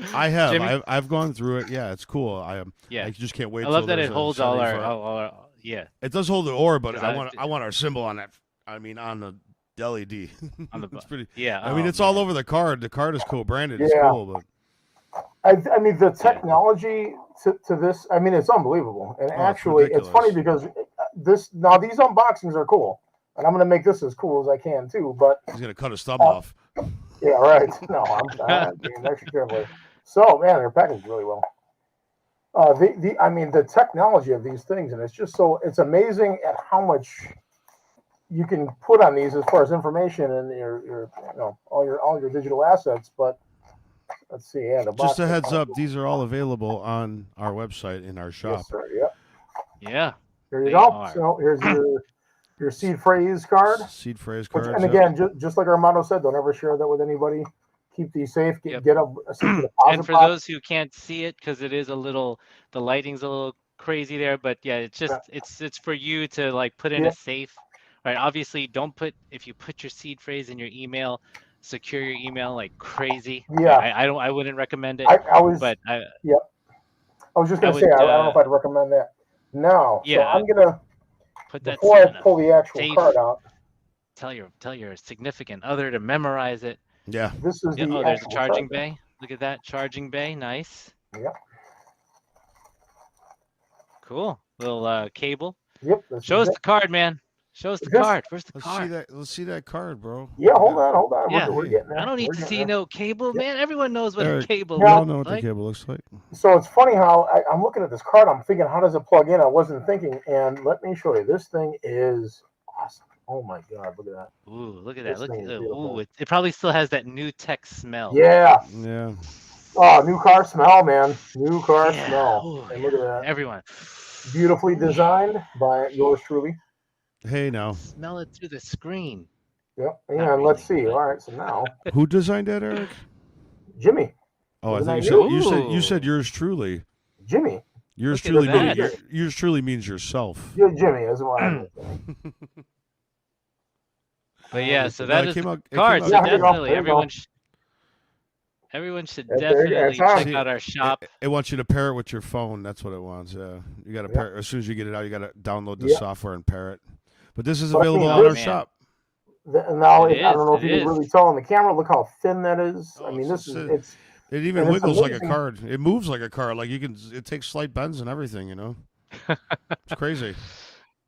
have. Jimmy? I've gone through it. Yeah, it's cool. I just can't wait. I love that it holds all our. Yeah. It does hold the ore, but I want our symbol on that. I mean, on the LED. On the it's pretty. Yeah. I mean, it's all over the card. The card is co-branded. Yeah. It's cool, but. I mean, the technology to this, I mean, it's unbelievable. And actually, it's funny because these unboxings are cool. And I'm going to make this as cool as I can, too. But he's going to cut his thumb off. Yeah, right. No, I'm being extra careful. So, man, they're packaged really well. I mean, the technology of these things, and it's amazing at how much you can put on these as far as information and your all your digital assets. But let's see. Yeah, just a heads up, these are all available on our website in our shop. Yes, sir. Yep. Yeah. There you go. So here's your seed phrase card. Seed phrase card. And again, just like Armando said, don't ever share that with anybody. Keep these safe. Get a deposit and for those who can't see it, because it is the lighting's a little crazy there, but yeah, it's just it's for you to like put in a safe, right? Obviously, if you put your seed phrase in your email, secure your email like crazy. Yeah. I wouldn't recommend it. I was. But Yep. I was just I gonna say would, I don't know if I'd recommend that. No. So yeah, I'm gonna put that before I in a pull the actual safe. card out. Tell your significant other to memorize it. Yeah. This is Yeah. the Oh, there's a actual charging charger. bay. Look at that charging bay. Nice. Yep. Cool. Little cable. Yep. This Show is us it. the card, man. Show us the Just- card. Where's the Let's see card? that. Let's see that card, bro. Yeah. Hold Yeah. on. Yeah. We're getting there. I don't need We're to getting see there. no cable, Yep. man. Everyone knows what Eric, a cable we all looks know what the like. cable looks like. So it's funny how I'm looking at this card. I'm thinking, how does it plug in? I wasn't thinking, and let me show you. This thing is awesome. Oh my god, look at that. Ooh, look at that. This Look. thing is beautiful. Ooh, it probably still has that new tech smell. Yeah. Yeah. Oh, new car smell, man. New car Yeah. smell. Ooh, And look at that. Everyone. Beautifully designed by yours truly. Hey, now. Smell it through the screen. Yep. Not And let's really, see. but- All right. So now, Who designed that, Eric? Jimmy. Oh, I Wasn't think that you said yours truly. Jimmy. Yours Look at truly that. yours truly means yourself. Yeah, Jimmy. That's what I'm saying. But yeah, so No, that it is came the out- it card. came So out- Yeah, there you go, definitely, there you go. everyone should That's there you go. definitely That's check on. out our shop. It wants you to pair it with your phone. That's what it wants. Yeah, you got to Yep. pair as soon as you get it out. You got to download the Yep. software and pair it. But this is But I available think on our man. shop. Now, It I don't know if is, you it can is. really tell on the camera. Look how thin that is. Oh, I mean, it's this is just, it's. It even and it's wiggles like a amazing. card. It moves like a card. Like it takes slight bends and everything. It's crazy.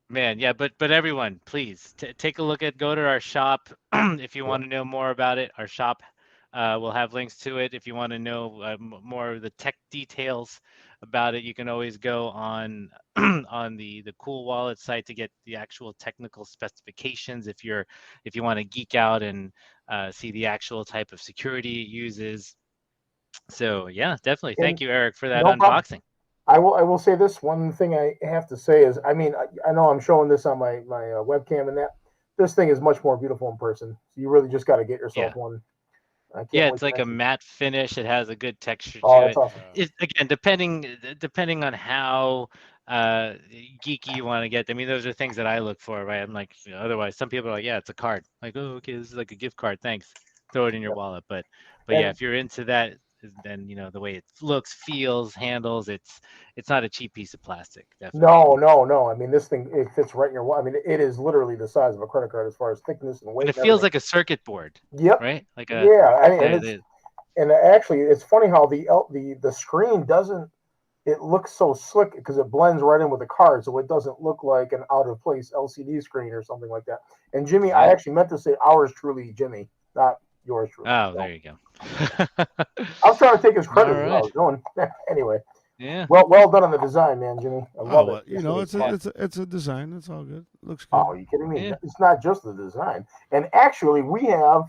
Man, yeah, but everyone, please take a look go to our shop if you want to know more about it. Our shop will have links to it. If you want to know more of the tech details about it, you can always go on on the Cool Wallet site to get the actual technical specifications. If you want to geek out and see the actual type of security it uses. So yeah, definitely. Thank you, Eric, for that No problem. unboxing. I will say this one thing I have to say is, I mean, I know I'm showing this on my webcam and that this thing is much more beautiful in person. So you really just got to get yourself one. Yeah, it's like a matte finish. It has a good texture Oh, to that's it. awesome. Again, depending on how geeky you want to get. I mean, those are things that I look for, right? I'm like, otherwise, some people are like, yeah, it's a card. Like, oh, okay, this is like a gift card. Thanks. Throw it in your wallet. But yeah, if you're into that, then the way it looks, feels, handles, it's not a cheap piece of plastic. Definitely. No. I mean, this thing, it fits right in your wallet. I mean, it is literally the size of a credit card as far as thickness and weight. And it feels like a circuit board. Yep. Right. Like and actually, it's funny how the screen doesn't. It looks so slick because it blends right in with the card, so it doesn't look like an out of place LCD screen or something like that. And Jimmy, I actually meant to say ours truly, Jimmy, not yours truly. Oh, there you go. I was trying to take his credit as All I right. was going. Anyway. Yeah. Well done on the design, man, Jimmy. I love it. It's a design. It's all good. Looks good. Oh, are you kidding me? Yeah. It's not just the design. And actually, we have,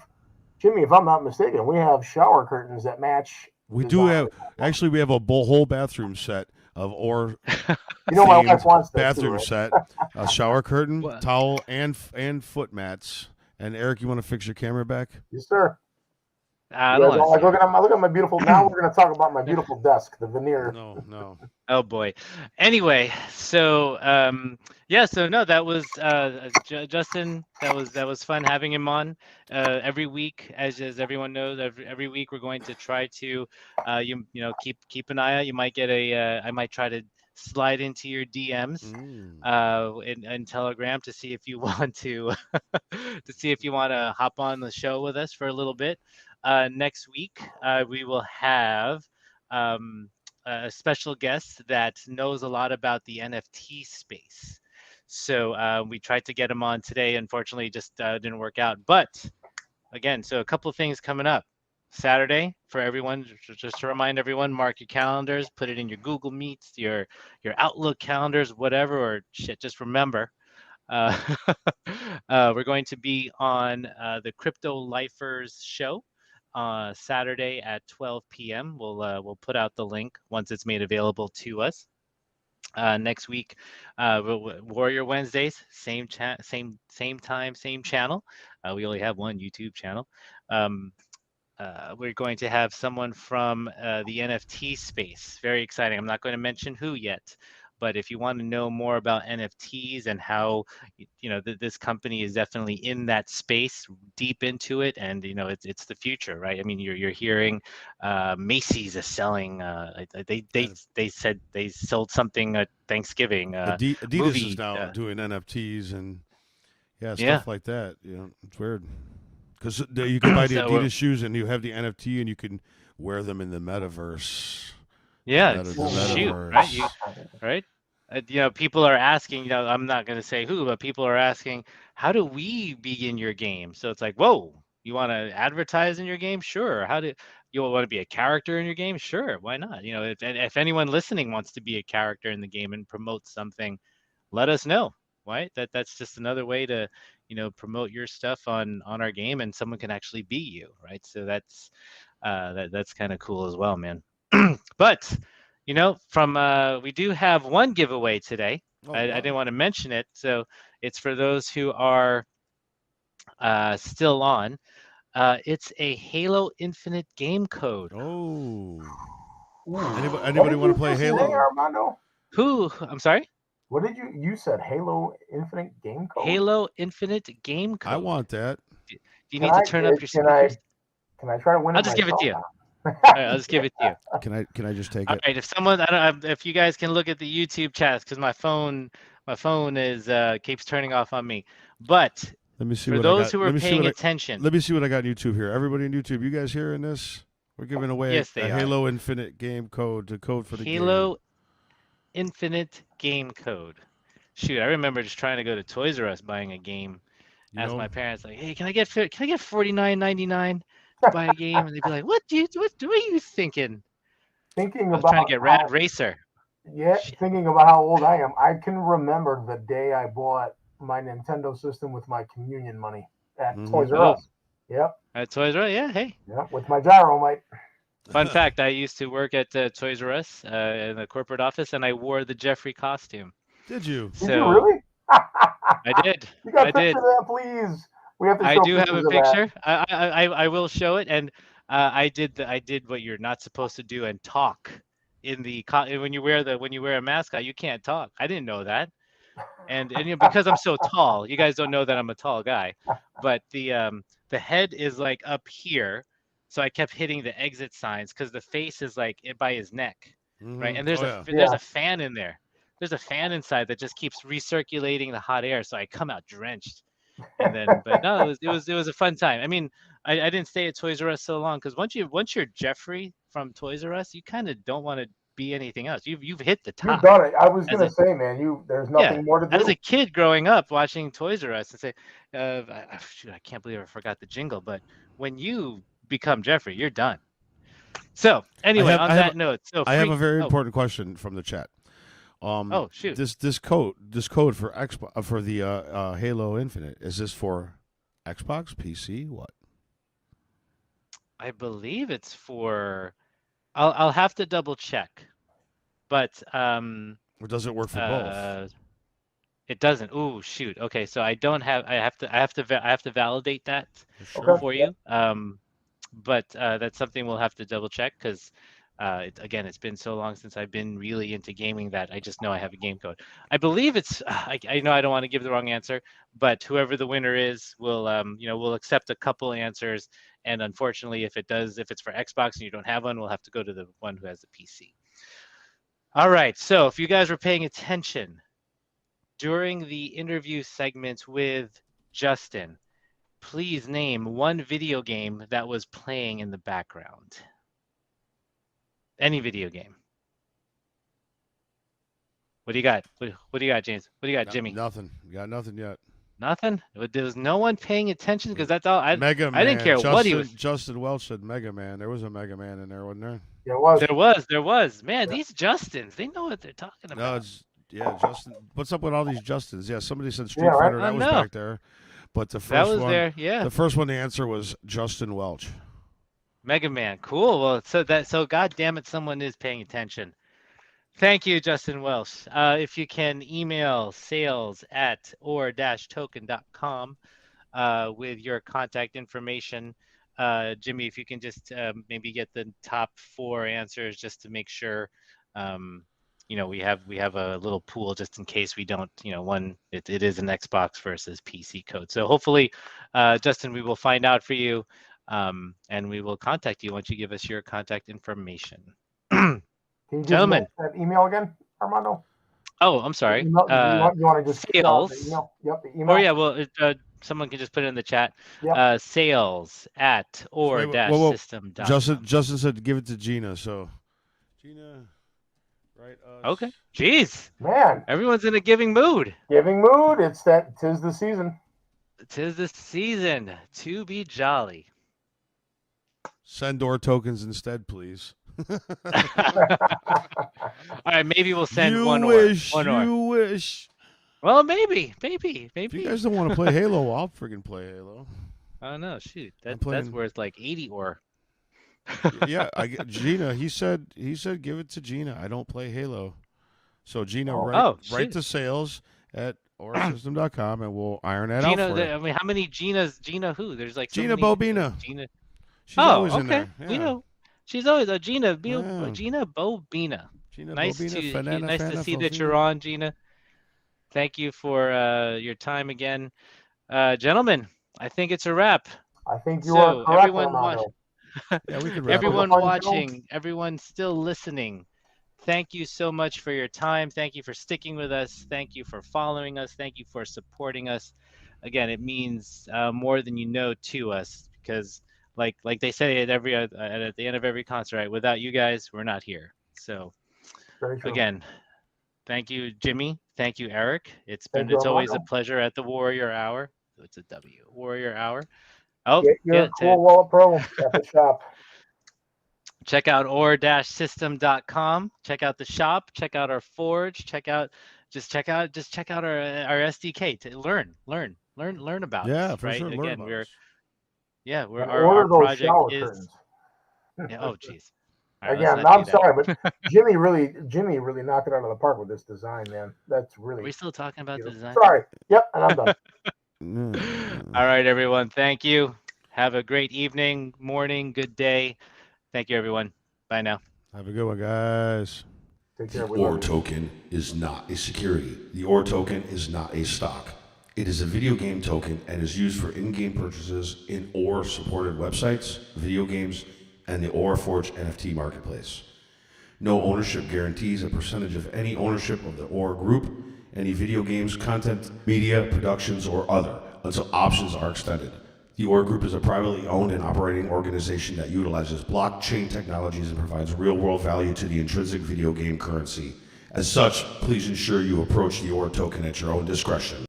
Jimmy, if I'm not mistaken, we have shower curtains that match. We do have we have a whole bathroom set of my wife wants that bathroom too, right? set, a shower curtain, towel, and foot mats. And Eric, you want to fix your camera back? Yes, sir. I don't want to look at my beautiful. Now we're going to talk about my beautiful desk, the veneer. No. Oh boy. Anyway, so so no, that was Justin. That was fun having him on. Every week, as everyone knows, every week we're going to try to keep an eye out. You might get I might try to slide into your DMs in Telegram to see if you want to hop on the show with us for a little bit. Next week we will have a special guest that knows a lot about the NFT space. So we tried to get him on today. Unfortunately, it just didn't work out. But again, so a couple of things coming up. Saturday for everyone, just to remind everyone, mark your calendars, put it in your Google Meets, your Outlook calendars, whatever, or shit, just remember. We're going to be on the Crypto Lifers show. Saturday at 12 p.m. We'll put out the link once it's made available to us. Next week, Warrior Wednesdays, same time, same channel. We only have one YouTube channel. We're going to have someone from the NFT space. Very exciting. I'm not going to mention who yet, But if you want to know more about NFTs and how, this company is definitely in that space, deep into it, and it's the future, right? I mean, you're hearing Macy's is selling. They said they sold something at Thanksgiving. Adidas Movie. is now doing NFTs and Yeah. stuff like that. It's weird because you can buy the So, Adidas shoes and you have the NFT and you can wear them in the metaverse. yeah, The shoot, metaverse. right? People are asking, I'm not going to say who, but people are asking, how do we be in your game? So it's like, whoa, you want to advertise in your game? Sure. You want to be a character in your game? Sure. Why not? If anyone listening wants to be a character in the game and promote something, let us know, right? That's just another way to, promote your stuff on our game, and someone can actually be you, right? So that's kind of cool as well, man. But we do have one giveaway today. I didn't want to mention it, so it's for those who are still on. It's a Halo Infinite game code. Oh. Ooh. Anybody want to play Say, Halo? Armando? Who? I'm sorry? What did you said? Halo Infinite game code? Halo Infinite game code. I want that. Do you need to turn up your speakers? Can I try to win it? I'll just give it to you. now? All right, I'll just give it to you. Can I just take All it? right, if you guys can look at the YouTube chats, because my phone is keeps turning off on me. But Let me see for what those I got. who are paying attention, Let me see what I got on YouTube here. Everybody on YouTube, you guys hearing this? We're giving away Yes, a they are. Halo Infinite game code, the code for the Halo game. Infinite game code. Shoot, I remember just trying to go to Toys R Us buying a game. Ask my parents, like, hey, can I get $49.99 to buy a game? And they'd be like, what are you thinking? Thinking I was about trying to get Rad Racer. Yeah, Shit. thinking about how old I am, I can remember the day I bought my Nintendo system with my communion money at Toys R Us. Yep. At Toys R Us, yeah, hey. Yep, with my gyro, mate. Fun fact, I used to work at Toys R Us in the corporate office, and I wore the Jeffrey costume. Did you? So, did you really? I did. You got a I picture did. of that, please? We have to show I do have a pictures of that. picture. I will show it, and I did what you're not supposed to do and talk in the when you wear a mascot, you can't talk. I didn't know that, and because I'm so tall, you guys don't know that I'm a tall guy, but the head is like up here, so I kept hitting the exit signs because the face is like by his neck, right? And there's a fan in there. There's a fan inside that just keeps recirculating the hot air, so I come out drenched. And then, but no, it was a fun time. I mean, I didn't stay at Toys R Us so long because once you're Jeffrey from Toys R Us, you kind of don't want to be anything else. You've hit the top. You've done it. I was gonna say, man, there's nothing more to do. As a kid growing up watching Toys R Us and say, shoot, I can't believe I forgot the jingle. But when you become Jeffrey, you're done. So anyway, on that note, I have a very important question from the chat. Oh shoot! This code for Xbox for the Halo Infinite, is this for Xbox, PC, what? I believe it's for. I'll have to double check, but or does it work for both? It doesn't. Ooh, shoot. Okay, so I don't have. I have to validate that for you. But that's something we'll have to double check because. Again, it's been so long since I've been really into gaming that I just know I have a game code. I believe it's. I know I don't want to give the wrong answer, but whoever the winner is will, we'll accept a couple answers. And unfortunately, if it's for Xbox and you don't have one, we'll have to go to the one who has the PC. All right. So if you guys were paying attention during the interview segment with Justin, please name one video game that was playing in the background. Any video game. What do you got? What do you got, James? What do you got, Jimmy? Nothing. Got nothing yet. Nothing? There was no one paying attention because that's all. Mega Man. I didn't care what he was. Justin Welch said Mega Man. There was a Mega Man in there, wasn't there? Yeah, There was. Man, these Justins, they know what they're talking about. No, Justin. What's up with all these Justins? Yeah, somebody said Street Fighter. That was back there. But the first one, there, yeah. The first one, the answer was Justin Welch. Mega Man, cool. Well, so God damn it, someone is paying attention. Thank you, Justin Welsh. If you can email sales@or-token.com with your contact information. Jimmy, if you can just maybe get the top 4 answers just to make sure we have a little pool just in case we don't, it is an Xbox versus PC code. So hopefully, Justin, we will find out for you, and we will contact you once you give us your contact information. Can you give Gentlemen, that email again, Armando? oh, I'm sorry. You want to just sales. The email? Yep, the email. Or yeah, well, someone can just put it in the chat. Yep. sales@or-system.com. Justin said give it to Gina. So Gina, right? Okay. Jeez, man, everyone's in a giving mood. Giving mood. Tis the season. Tis the season to be jolly. Send OR tokens instead, please. All right, maybe we'll send you one wish, or. You wish. Well, maybe. If you guys don't want to play Halo, I'll friggin' play Halo. Oh no, shoot, that's worth like 80 OR. Yeah, Gina. He said give it to Gina. I don't play Halo, so Gina, write to sales at orsystem.com and we'll iron that out for you. I mean, how many Ginas? Gina who? There's like Gina Bobina. Gina. She's always in there. Yeah. We know. She's always a Gina. Yeah. Gina Bobina. Nice to see that you're on, Gina. Thank you for your time again, gentlemen. I think it's a wrap. I think you are correct, everyone watching, everyone still listening. Thank you so much for your time. Thank you for sticking with us. Thank you for following us. Thank you for supporting us. Again, it means more than you know to us, because like they say at the end of every concert, right? Without you guys, we're not here. So again, thank you, Jimmy. It's always a pleasure at the Warrior Hour. So it's a W, Warrior Hour. Oh, get your cool wallet pro at the shop. Check out or-system.com. Check out the shop. Check out our forge. Check out our SDK to learn about. Yeah, us, for right? sure. Again, our project is. Yeah, oh, geez. Right, again, I'm sorry, but Jimmy really knocked it out of the park with this design, man. That's really. Are we still talking about the design? Sorry. Yep, and I'm done. All right, everyone. Thank you. Have a great evening, morning, good day. Thank you, everyone. Bye now. Have a good one, guys. Take care. The OR token is not a security. The OR token is not a stock. It is a video game token and is used for in-game purchases in OR-supported websites, video games, and the OR Forge NFT marketplace. No ownership guarantees a percentage of any ownership of the OR group, any video games, content, media, productions, or other, until options are extended. The OR Group is a privately owned and operating organization that utilizes blockchain technologies and provides real-world value to the intrinsic video game currency. As such, please ensure you approach the OR token at your own discretion.